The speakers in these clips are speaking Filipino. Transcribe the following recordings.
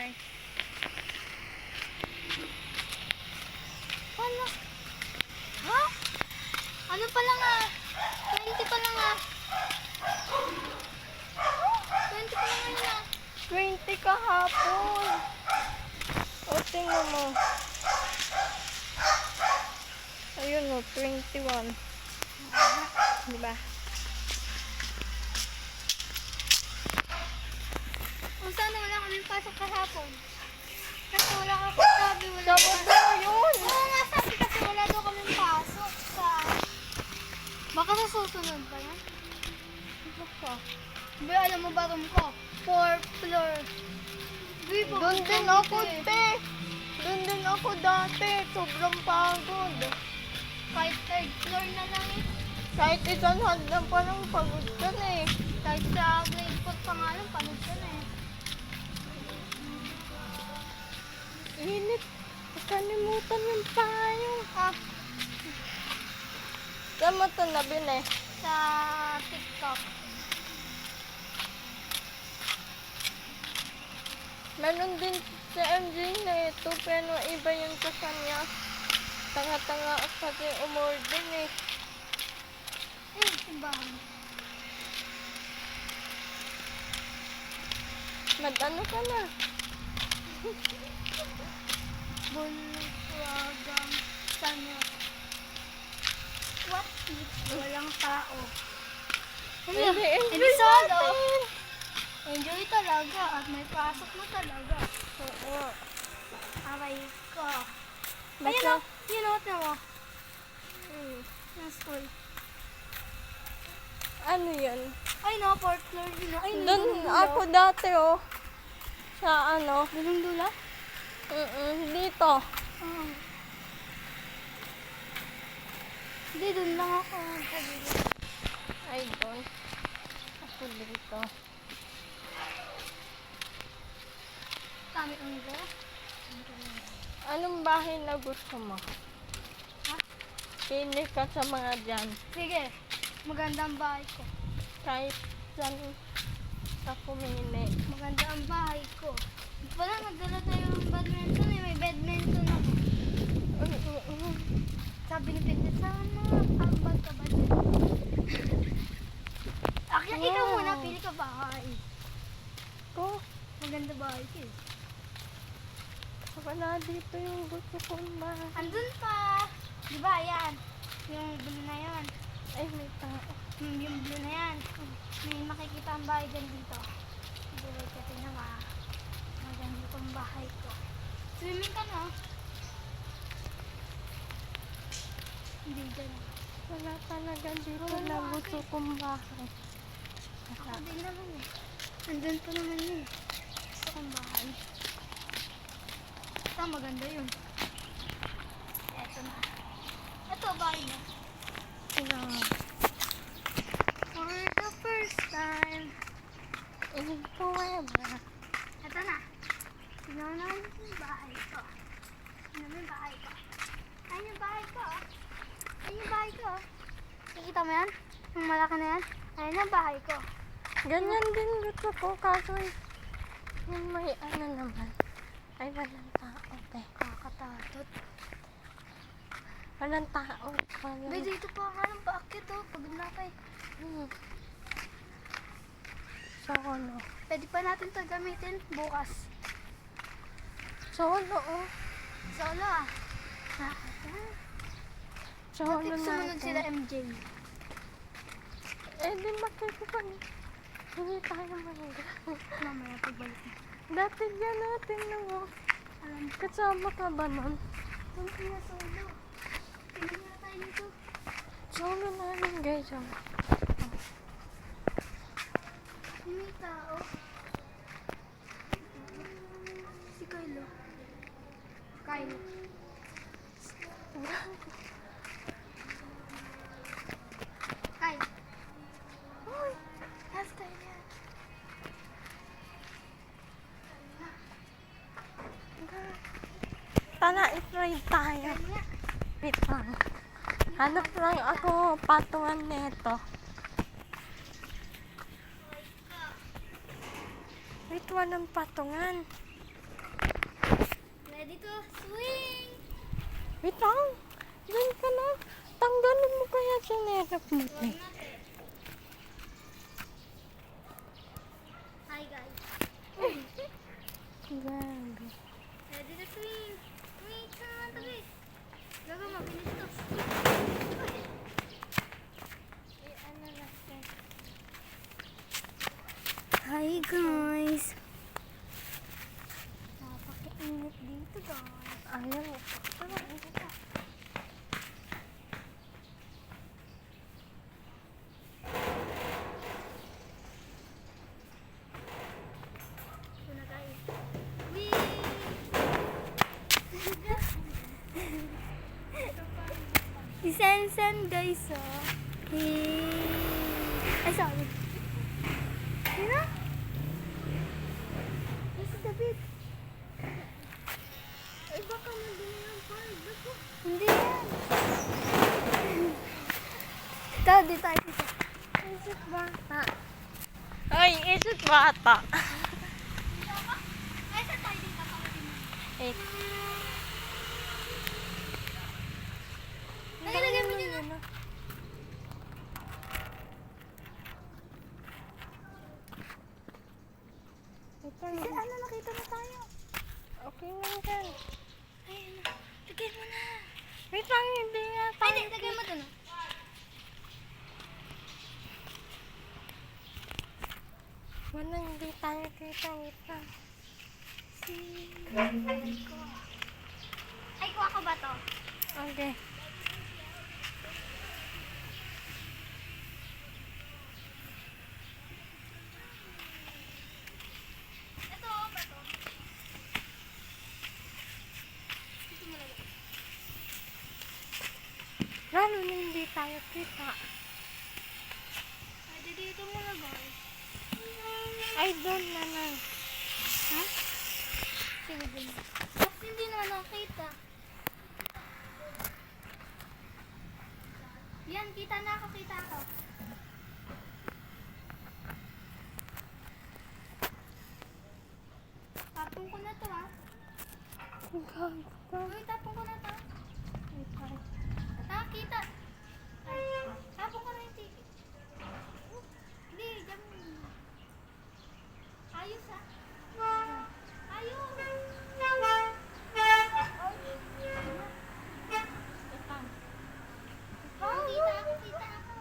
Bye. Ano? Ha? Ano pa lang 20 pa lang 20 pa lang yun 20 kahapon. O, tingnan mo. Ayun o, 21. Diba? Kung saan wala kami pasok kahapon. Kasi wala ka sabi, wala Sabado yun. Oo nga, sabi kasi wala daw kami pasok sa... Baka sa susunod pa yan? Ano pa? Ba, alam mo ba room ko? 4th floor. Doon din ako, te. Doon din ako dati. Sobrang pagod. Kahit 3rd floor na lang eh. Kahit isang hadlang pa lang pagod ka na eh. Kahit sa grade 4 pa nga lang, panood ka na eh. Init. Kalimutan yung payo. Saan mo ito nabili? Sa TikTok. Meron din sa MJ na ito, pero iba yung sa kanya. Tanga-tanga kasi umorder eh. Simbahan. Nag-ano ka na? Bulwagang sana. What if walang tao? Hindi, Hindi solo. Enjoy talaga at may pasok na talaga. Oo. Aray ko. Basta, Ayun o, yun o, tignan mo. Yung school. ano yan? Ay no, 4th floor din o. Ay, Doon ako dati oh. Sa ano? Dulong dula? Dito. Oo. Hindi, dun lang ako. Ay, doon. Ako dito. Kami ang go. Anong bahay na gusto mo? Ha? Pili ka sa mga dyan. Sige, magandang bahay ko. Kahit saan ka pumili. Maganda ang bahay ko. Wala, nagdala tayo ng badminton eh. May badminton ako. Sabi ni Pintit, sana ambag ka badminton. Akyat, ikaw Wow. muna, pili ka bahay. Ko, Maganda bahay ko eh. wala dito yung gusto kong bahay. Andun pa. Di ba, yan. Yung blue na yan. Ay, may tao. Yung blue na yan. May makikita ang bahay dyan dito. Hindi ka tinama. Maganda itong bahay ko. Swimming ka no? Hindi dyan. Wala talaga dito Wala na nga, gusto kong bahay. Ako din naman eh. Andun pa naman yun. Gusto kong bahay. Ito, maganda yun. Eto na. Ito, bahay na. Kailangan. For the first time. Ito nga ba? Ito na. Tignan mo naman yung bahay ko. Tignan mo yung bahay ko. Ayun yung bahay ko. Ayun yung bahay ko. Nakikita mo yan? Yung malaki na yan? Ayun yung bahay ko. Ganyan din gusto ko, kaso yung may ano naman. Ay, walang tao, te. Kakatatot. Walang tao. Bay, dito pa nga ng paakit oh. Pagod na kayo. So, ano? Pwede pa natin ito gamitin bukas. So, ano, oh? Solo ah. So, Bakit ano sumunod sila natin? MJ? Eh, di makikita niyo. Hindi tayo mangga. Mamaya pagbalik na. Dati dyan natin na, oh. Alam ko. Kasama ka ba nun? Hindi na solo. Hindi na tayo nito. Solo namin, guys, oh. May tao. Si Kylo. Kylo. Kylo. Uy! Last time yan. Tara, i-try tayo. Yan nga. Wait lang. Hanap lang ako patungan nito. Wait, walang patungan. Ready to swing! Wait lang. Diyan ka na. Tanggalin mo kaya sinerap mo. Huwag natin. Hi guys. Grabe. Ready to swing! Wait, ka naman to guys. Gaga, mabilis to. Ano na siya? Hi guys. Napaka-init dito guys. Ayaw mo. Tama, dito ka. Ito na guys. Whee! Si Sensen guys oh. Ay sorry. Sino? Si David. Ay, baka nandun yung park. Bako. Hindi yan. Ito, dito tayo dito. Isip bata. Ay, isip bata. Ay, saan tayo dito? Eh. Ay, ilagay mo dyan na. Ito Kasi na. ano, nakita na tayo. Okay na dyan. Ayun na. Lagay mo na. Wait lang, hindi nga Ay, tayo. hindi. Lagay mo dun. Wala, hindi tayo kita. Wait lang. Ay, kuha ko ba to? Okay. Ito, ba to? Dito mo lagay. Lalo na hindi tayo kita. Ay, dito mo lagay. Ay, doon na lang. Ha? Sige, dun. Tapos hindi na nakita. Yan, kita na ako, kita ako. Tapong ko na to, ha? Uy, tapong ko na to. Nakakita. Ay, tapong ko na yung ticket. Hindi, dyan mo. Ayos, ha? Ayos. Oh, kita ako, kita ako.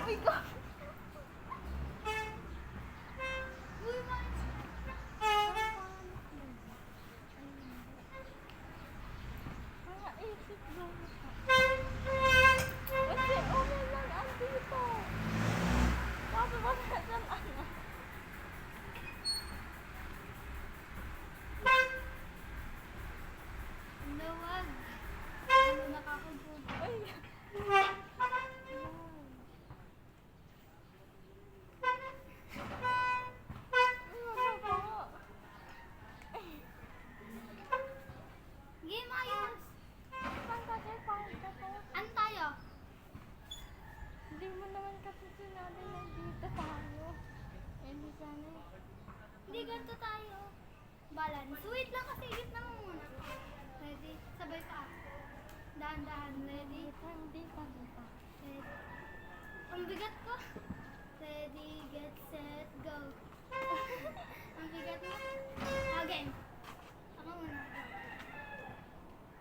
Okay. Uy, Nawag. Ano nakakagod. Game ayos. Ano tayo? Hindi mo naman kasi sinabi na dito tayo. Hindi sana. Hindi ganito tayo. Balance. Wait lang kasi gitna mo muna. Ready? Sabay pa. Dahan-dahan. Ready? Hindi pa dito. Ready? Ang bigat ko. Ready, get, set, go. Ang bigat mo. Again. Ako muna.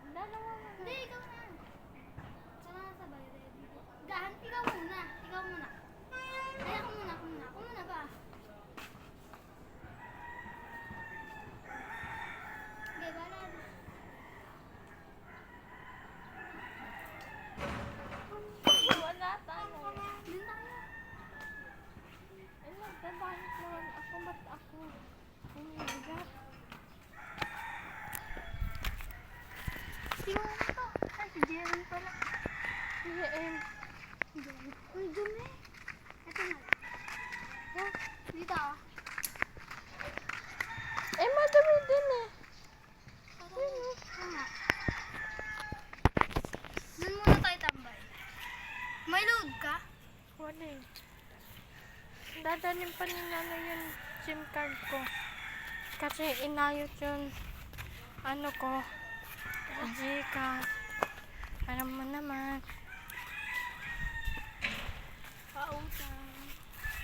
Dalawa mo. Hindi, ikaw na. Saka sabay. Ready? Dahan. Ikaw muna. Ikaw muna. Ay, ako muna. Ako muna. Ako muna ba? Okay, balance. Wala tayo. Dun tayo. Ay, nagdadahit naman ako. Ba't ako? Umigat. Sino na to? Ay, si Jerry pala. PM. Jerry. Ang dumi. Ito na. Dito ah. Eh, madami din eh. Dadalhin pa ni nanay yung SIM card ko. Kasi inayot yung ano ko, Gcash. Alam mo naman. Pautang.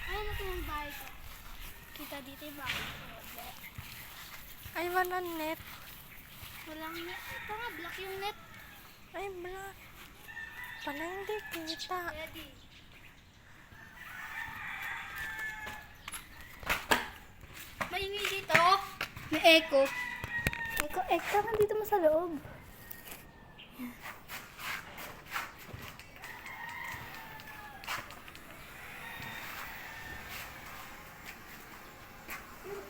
Ayun na yung bahay ko. Kita dito yung bahay ko. Ay, walang net. Walang net. Ito nga, black yung net. Ay, black. Pala hindi kita. Ready. May ingay dito. May echo. Echo. Nandito mo sa loob.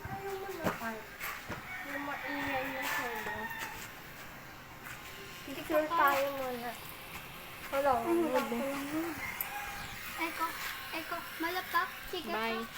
Ayaw mo na ay. Yung maingay na sa'yo. Picture tayo muna. Wala, hindi. Echo. Echo. Malapak. Sige Bye. pa.